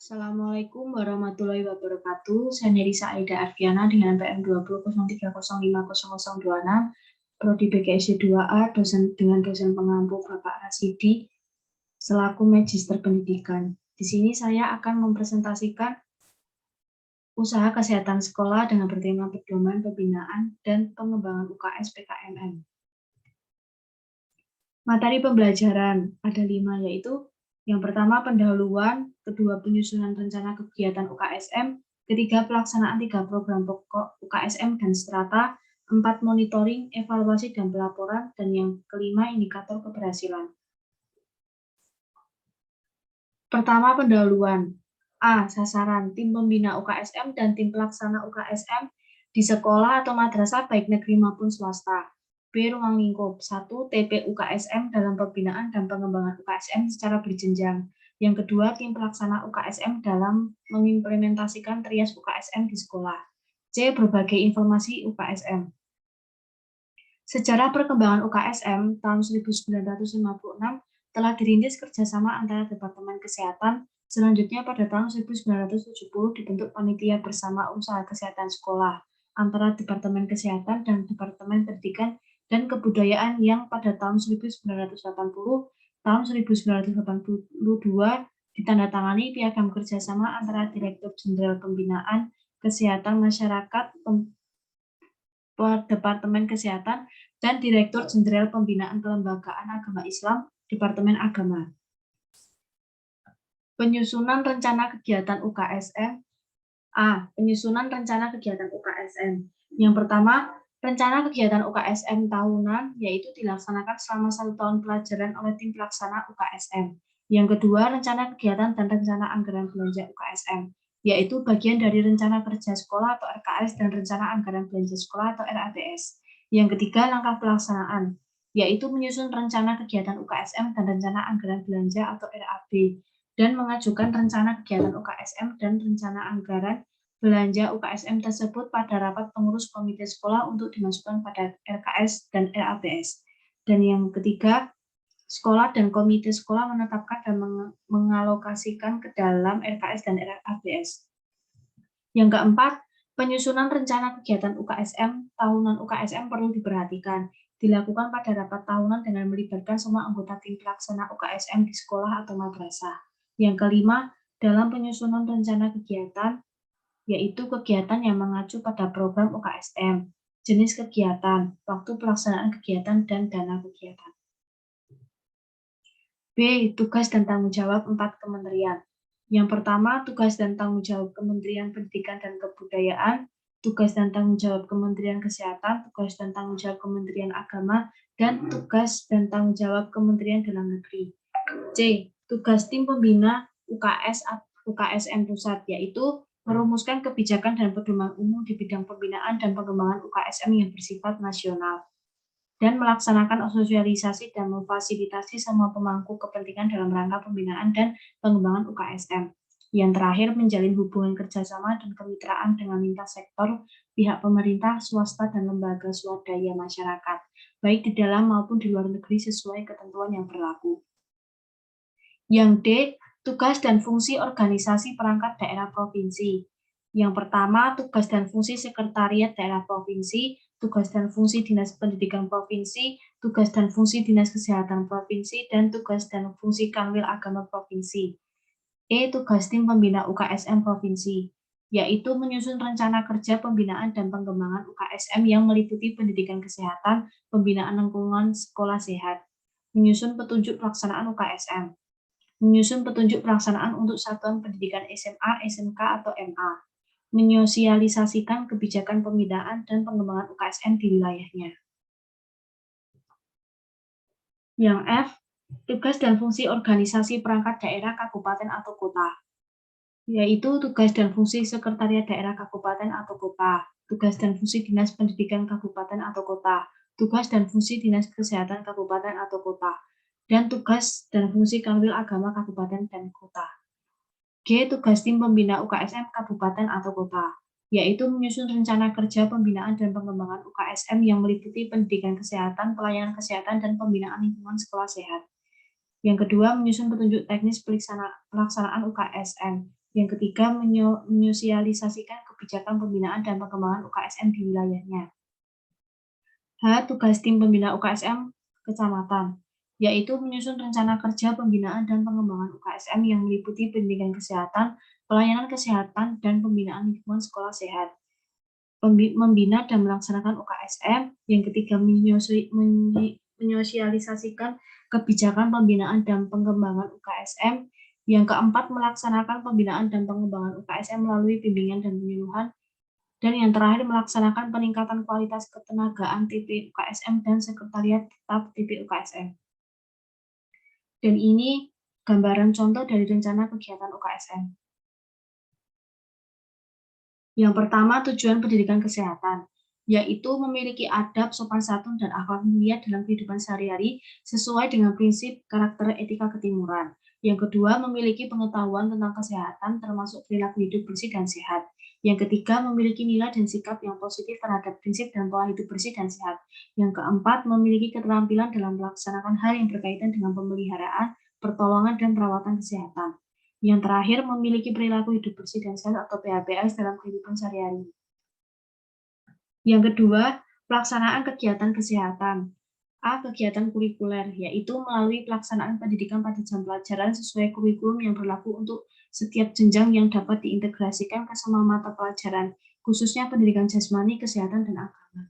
Assalamualaikum warahmatullahi wabarakatuh. Saya Nerisa Aida Arfiana dengan PM 20.03050026, Prodi BKSD 2A, dosen pengampu Bapak Rasidi, selaku Magister Pendidikan. Di sini saya akan mempresentasikan usaha kesehatan sekolah dengan bertema pedoman pembinaan dan pengembangan UKS PKMM. Materi pembelajaran ada 5, yaitu yang pertama pendahuluan, kedua penyusunan rencana kegiatan UKSM, ketiga pelaksanaan 3 program pokok UKSM dan strata, 4 monitoring, evaluasi dan pelaporan, dan yang kelima indikator keberhasilan. Pertama pendahuluan. A. Sasaran tim pembina UKSM dan tim pelaksana UKSM di sekolah atau madrasah baik negeri maupun swasta. B. Ruang lingkup. 1. TP UKSM dalam pembinaan dan pengembangan UKSM secara berjenjang. Yang kedua, tim pelaksana UKSM dalam mengimplementasikan trias UKSM di sekolah. C. Berbagai informasi UKSM. Sejarah perkembangan UKSM tahun 1956 telah dirintis kerjasama antara Departemen Kesehatan. Selanjutnya pada tahun 1970 dibentuk Panitia Bersama Usaha Kesehatan Sekolah antara Departemen Kesehatan dan Departemen Pendidikan dan Kebudayaan yang pada tahun 1980, tahun 1982 ditandatangani piagam kerjasama antara Direktur Jenderal Pembinaan Kesehatan Masyarakat Departemen Kesehatan dan Direktur Jenderal Pembinaan Kelembagaan Agama Islam Departemen Agama. Penyusunan rencana kegiatan UKSM. A. Penyusunan rencana kegiatan UKSM. Yang pertama, rencana kegiatan UKSM tahunan, yaitu dilaksanakan selama 1 tahun pelajaran oleh tim pelaksana UKSM. Yang kedua, rencana kegiatan dan rencana anggaran belanja UKSM, yaitu bagian dari rencana kerja sekolah atau RKS dan rencana anggaran belanja sekolah atau RABS. Yang ketiga, langkah pelaksanaan, yaitu menyusun rencana kegiatan UKSM dan rencana anggaran belanja atau RAB, dan mengajukan rencana kegiatan UKSM dan rencana anggaran belanja UKSM tersebut pada rapat pengurus komite sekolah untuk dimasukkan pada RKS dan RABS. Dan yang ketiga, sekolah dan komite sekolah menetapkan dan mengalokasikan ke dalam RKS dan RABS. Yang keempat, penyusunan rencana kegiatan UKSM tahunan UKSM perlu diperhatikan. Dilakukan pada rapat tahunan dengan melibatkan semua anggota tim pelaksana UKSM di sekolah atau madrasah. Yang kelima, dalam penyusunan rencana kegiatan, yaitu kegiatan yang mengacu pada program UKSM, jenis kegiatan, waktu pelaksanaan kegiatan, dan dana kegiatan. B. Tugas dan tanggung jawab 4 kementerian. Yang pertama, tugas dan tanggung jawab Kementerian Pendidikan dan Kebudayaan, tugas dan tanggung jawab Kementerian Kesehatan, tugas dan tanggung jawab Kementerian Agama, dan tugas dan tanggung jawab Kementerian Dalam Negeri. C. Tugas tim pembina UKSM Pusat, yaitu merumuskan kebijakan dan pedoman umum di bidang pembinaan dan pengembangan UKSM yang bersifat nasional, dan melaksanakan sosialisasi dan memfasilitasi semua pemangku kepentingan dalam rangka pembinaan dan pengembangan UKSM. Yang terakhir, menjalin hubungan kerjasama dan kemitraan dengan lintas sektor, pihak pemerintah, swasta, dan lembaga swadaya masyarakat, baik di dalam maupun di luar negeri sesuai ketentuan yang berlaku. Yang D. Tugas dan fungsi organisasi perangkat daerah provinsi. Yang pertama, tugas dan fungsi sekretariat daerah provinsi, tugas dan fungsi dinas pendidikan provinsi, tugas dan fungsi dinas kesehatan provinsi, dan tugas dan fungsi kanwil agama provinsi. E. Tugas tim pembina UKSM provinsi, yaitu menyusun rencana kerja pembinaan dan pengembangan UKSM yang meliputi pendidikan kesehatan, pembinaan lingkungan sekolah sehat, menyusun petunjuk pelaksanaan UKSM, menyusun petunjuk pelaksanaan untuk satuan pendidikan SMA, SMK, atau MA, menyosialisasikan kebijakan pembinaan dan pengembangan UKSM di wilayahnya. Yang F, tugas dan fungsi organisasi perangkat daerah kabupaten atau kota, yaitu tugas dan fungsi sekretariat daerah kabupaten atau kota, tugas dan fungsi dinas pendidikan kabupaten atau kota, tugas dan fungsi dinas kesehatan kabupaten atau kota, dan tugas dan fungsi kanwil agama kabupaten dan kota. G. Tugas tim pembina UKSM kabupaten atau kota, yaitu menyusun rencana kerja pembinaan dan pengembangan UKSM yang meliputi pendidikan kesehatan, pelayanan kesehatan, dan pembinaan lingkungan sekolah sehat. Yang kedua, menyusun petunjuk teknis pelaksanaan UKSM, Yang ketiga, menyosialisasikan kebijakan pembinaan dan pengembangan UKSM di wilayahnya. H. Tugas tim pembina UKSM kecamatan, yaitu menyusun rencana kerja pembinaan dan pengembangan UKSM yang meliputi pendidikan kesehatan, pelayanan kesehatan, dan pembinaan lingkungan sekolah sehat. Membina dan melaksanakan UKSM. Yang ketiga, menyosialisasikan kebijakan pembinaan dan pengembangan UKSM. Yang keempat, melaksanakan pembinaan dan pengembangan UKSM melalui bimbingan dan penyuluhan. Dan yang terakhir, melaksanakan peningkatan kualitas ketenagaan TP UKSM dan sekretariat tetap TP UKSM. Dan ini gambaran contoh dari rencana kegiatan UKSM. Yang pertama, tujuan pendidikan kesehatan, yaitu memiliki adab, sopan santun, dan akhlak mulia dalam kehidupan sehari-hari sesuai dengan prinsip karakter etika ketimuran. Yang kedua, memiliki pengetahuan tentang kesehatan termasuk perilaku hidup bersih dan sehat. Yang ketiga, memiliki nilai dan sikap yang positif terhadap prinsip dan pola hidup bersih dan sehat. Yang keempat, memiliki keterampilan dalam melaksanakan hal yang berkaitan dengan pemeliharaan, pertolongan, dan perawatan kesehatan. Yang terakhir, memiliki perilaku hidup bersih dan sehat atau PHBS dalam kehidupan sehari-hari. Yang kedua, pelaksanaan kegiatan kesehatan. A. Kegiatan kurikuler, yaitu melalui pelaksanaan pendidikan pada jam pelajaran sesuai kurikulum yang berlaku untuk setiap jenjang yang dapat diintegrasikan ke semua mata pelajaran, khususnya pendidikan jasmani, kesehatan, dan agama.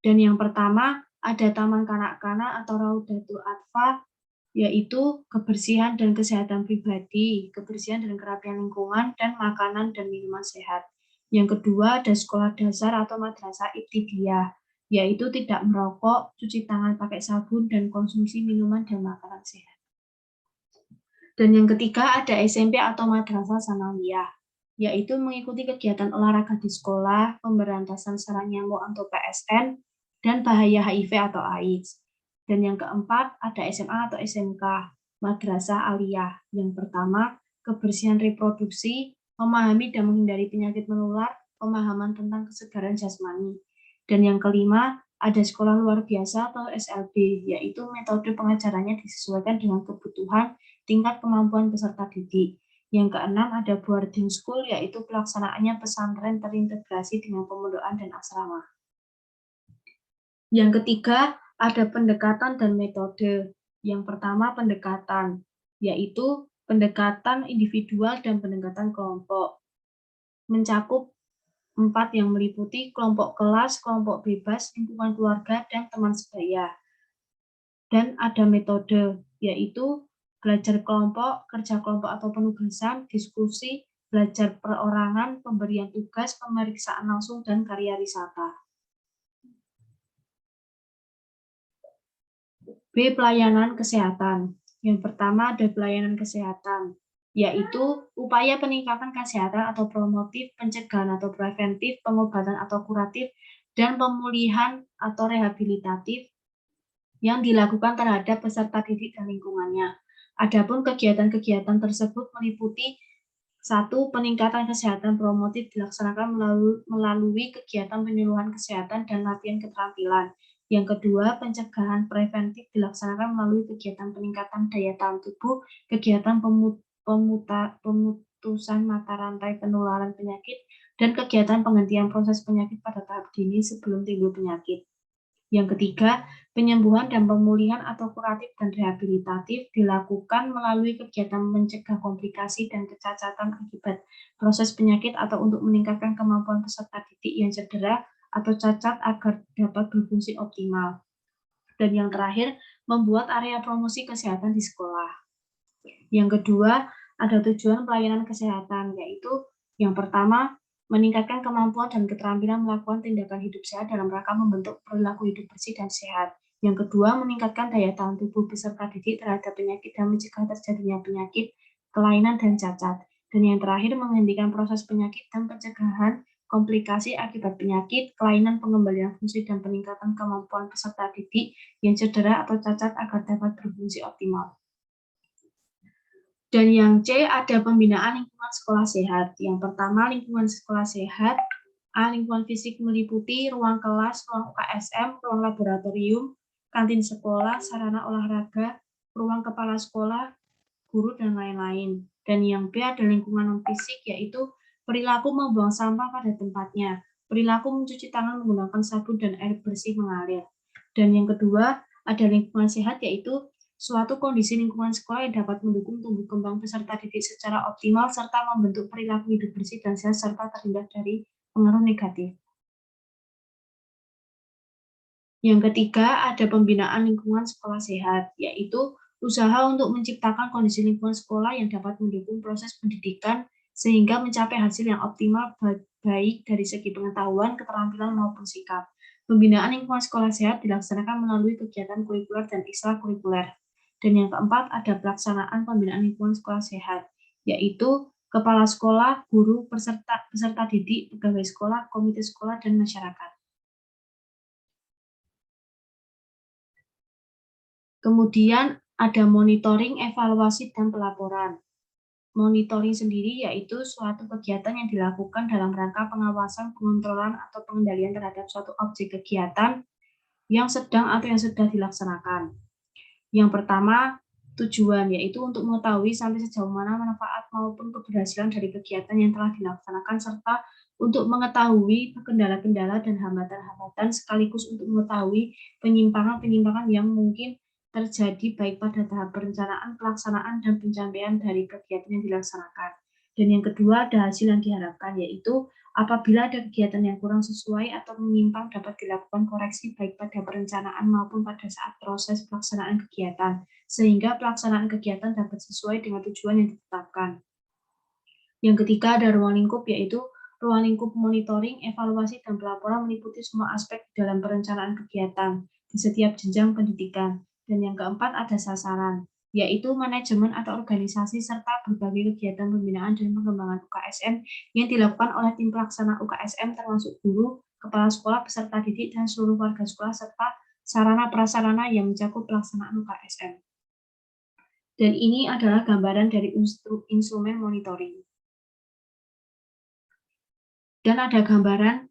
Dan yang pertama, ada Taman Kanak-kanak atau Raudatul Atfal, yaitu kebersihan dan kesehatan pribadi, kebersihan dan kerapian lingkungan, dan makanan dan minuman sehat. Yang kedua, ada sekolah dasar atau madrasah ibtidaiyah, yaitu tidak merokok, cuci tangan pakai sabun, dan konsumsi minuman dan makanan sehat. Dan yang ketiga, ada SMP atau madrasah sanawiyah, yaitu mengikuti kegiatan olahraga di sekolah, pemberantasan sarang nyamuk atau PSN, dan bahaya HIV atau AIDS. Dan yang keempat, ada SMA atau SMK, madrasah aliyah. Yang pertama, kebersihan reproduksi, memahami dan menghindari penyakit menular, pemahaman tentang kesegaran jasmani. Dan yang kelima, ada sekolah luar biasa atau SLB, yaitu metode pengajarannya disesuaikan dengan kebutuhan tingkat kemampuan peserta didik. Yang keenam, ada boarding school, yaitu pelaksanaannya pesantren terintegrasi dengan pemondokan dan asrama. Yang ketiga, ada pendekatan dan metode. Yang pertama, pendekatan, yaitu pendekatan individual dan pendekatan kelompok. Mencakup 4 yang meliputi kelompok kelas, kelompok bebas, lingkungan keluarga, dan teman sebaya. Dan ada metode, yaitu belajar kelompok, kerja kelompok atau penugasan, diskusi, belajar perorangan, pemberian tugas, pemeriksaan langsung, dan karya wisata. B. Pelayanan kesehatan. Yang pertama ada pelayanan kesehatan, yaitu upaya peningkatan kesehatan atau promotif, pencegahan atau preventif, pengobatan atau kuratif, dan pemulihan atau rehabilitatif yang dilakukan terhadap peserta didik dan lingkungannya. Adapun kegiatan-kegiatan tersebut meliputi 1. Peningkatan kesehatan promotif dilaksanakan melalui kegiatan penyuluhan kesehatan dan latihan keterampilan. Yang kedua, pencegahan preventif dilaksanakan melalui kegiatan peningkatan daya tahan tubuh, kegiatan pemutusan mata rantai penularan penyakit, dan kegiatan penghentian proses penyakit pada tahap dini sebelum timbul penyakit. Yang ketiga, penyembuhan dan pemulihan atau kuratif dan rehabilitatif dilakukan melalui kegiatan mencegah komplikasi dan kecacatan akibat proses penyakit atau untuk meningkatkan kemampuan peserta didik yang cedera atau cacat agar dapat berfungsi optimal. Dan yang terakhir, membuat area promosi kesehatan di sekolah. Yang kedua, ada tujuan pelayanan kesehatan, yaitu yang pertama, meningkatkan kemampuan dan keterampilan melakukan tindakan hidup sehat dalam rangka membentuk perilaku hidup bersih dan sehat. Yang kedua, meningkatkan daya tahan tubuh peserta didik terhadap penyakit dan mencegah terjadinya penyakit, kelainan, dan cacat. Dan yang terakhir, menghentikan proses penyakit dan pencegahan komplikasi akibat penyakit, kelainan, pengembalian fungsi, dan peningkatan kemampuan peserta didik yang cedera atau cacat agar dapat berfungsi optimal. Dan yang C, ada pembinaan lingkungan sekolah sehat. Yang pertama, lingkungan sekolah sehat. A. Lingkungan fisik meliputi ruang kelas, ruang UKSM, ruang laboratorium, kantin sekolah, sarana olahraga, ruang kepala sekolah, guru, dan lain-lain. Dan yang B ada lingkungan non-fisik, yaitu perilaku membuang sampah pada tempatnya, perilaku mencuci tangan menggunakan sabun dan air bersih mengalir. Dan yang kedua ada lingkungan sehat, yaitu suatu kondisi lingkungan sekolah yang dapat mendukung tumbuh kembang peserta didik secara optimal serta membentuk perilaku hidup bersih dan sehat serta terhindar dari pengaruh negatif. Yang ketiga, ada pembinaan lingkungan sekolah sehat, yaitu usaha untuk menciptakan kondisi lingkungan sekolah yang dapat mendukung proses pendidikan sehingga mencapai hasil yang optimal baik dari segi pengetahuan, keterampilan, maupun sikap. Pembinaan lingkungan sekolah sehat dilaksanakan melalui kegiatan kurikuler dan ekstrakurikuler. Dan yang keempat, ada pelaksanaan pembinaan lingkungan sekolah sehat, yaitu kepala sekolah, guru, peserta didik, pegawai sekolah, komite sekolah, dan masyarakat. Kemudian ada monitoring, evaluasi, dan pelaporan. Monitoring sendiri yaitu suatu kegiatan yang dilakukan dalam rangka pengawasan, pengontrolan, atau pengendalian terhadap suatu objek kegiatan yang sedang atau yang sudah dilaksanakan. Yang pertama, tujuan yaitu untuk mengetahui sampai sejauh mana manfaat maupun keberhasilan dari kegiatan yang telah dilaksanakan serta untuk mengetahui kendala-kendala dan hambatan-hambatan sekaligus untuk mengetahui penyimpangan-penyimpangan yang mungkin terjadi baik pada tahap perencanaan, pelaksanaan, dan pencapaian dari kegiatan yang dilaksanakan. Dan yang kedua ada hasil yang diharapkan, yaitu apabila ada kegiatan yang kurang sesuai atau menyimpang dapat dilakukan koreksi baik pada perencanaan maupun pada saat proses pelaksanaan kegiatan, sehingga pelaksanaan kegiatan dapat sesuai dengan tujuan yang ditetapkan. Yang ketiga ada ruang lingkup, yaitu ruang lingkup monitoring, evaluasi, dan pelaporan meliputi semua aspek dalam perencanaan kegiatan di setiap jenjang pendidikan. Dan yang keempat ada sasaran, yaitu manajemen atau organisasi serta berbagai kegiatan pembinaan dan pengembangan UKSM yang dilakukan oleh tim pelaksana UKSM termasuk guru, kepala sekolah, peserta didik, dan seluruh warga sekolah serta sarana prasarana yang mencakup pelaksanaan UKSM. Dan ini adalah gambaran dari instrumen monitoring. Dan ada gambaran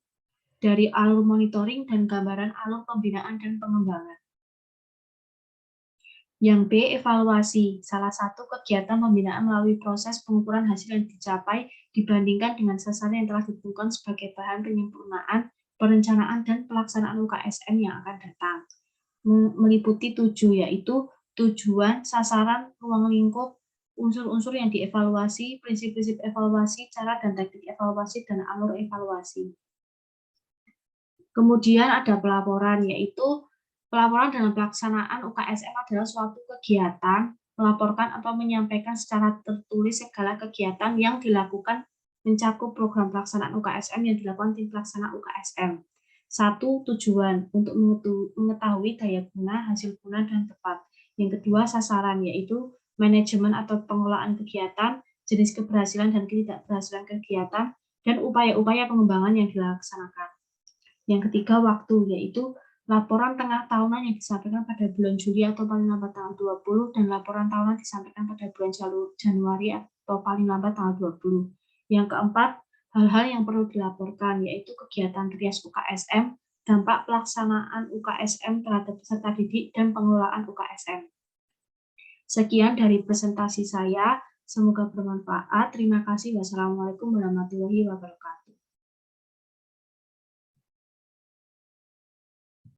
dari alur monitoring dan gambaran alur pembinaan dan pengembangan. Yang B, evaluasi. Salah satu kegiatan pembinaan melalui proses pengukuran hasil yang dicapai dibandingkan dengan sasaran yang telah ditentukan sebagai bahan penyempurnaan, perencanaan, dan pelaksanaan UKSM yang akan datang. Meliputi 7, yaitu tujuan, sasaran, ruang lingkup, unsur-unsur yang dievaluasi, prinsip-prinsip evaluasi, cara dan teknik evaluasi, dan alur evaluasi. Kemudian ada pelaporan, yaitu pelaporan dalam pelaksanaan UKSM adalah suatu kegiatan melaporkan atau menyampaikan secara tertulis segala kegiatan yang dilakukan mencakup program pelaksanaan UKSM yang dilakukan tim pelaksana UKSM. 1. Tujuan untuk mengetahui daya guna, hasil guna, dan tepat. Yang kedua, sasaran, yaitu manajemen atau pengelolaan kegiatan, jenis keberhasilan dan ketidakberhasilan kegiatan, dan upaya-upaya pengembangan yang dilaksanakan. Yang ketiga, waktu, yaitu laporan tengah tahunan yang disampaikan pada bulan Juli atau paling lambat tanggal 20, dan laporan tahunan disampaikan pada bulan Januari atau paling lambat tanggal 20. Yang keempat, hal-hal yang perlu dilaporkan, yaitu kegiatan rias UKSM, dampak pelaksanaan UKSM terhadap peserta didik, dan pengelolaan UKSM. Sekian dari presentasi saya, semoga bermanfaat. Terima kasih. Wassalamualaikum warahmatullahi wabarakatuh.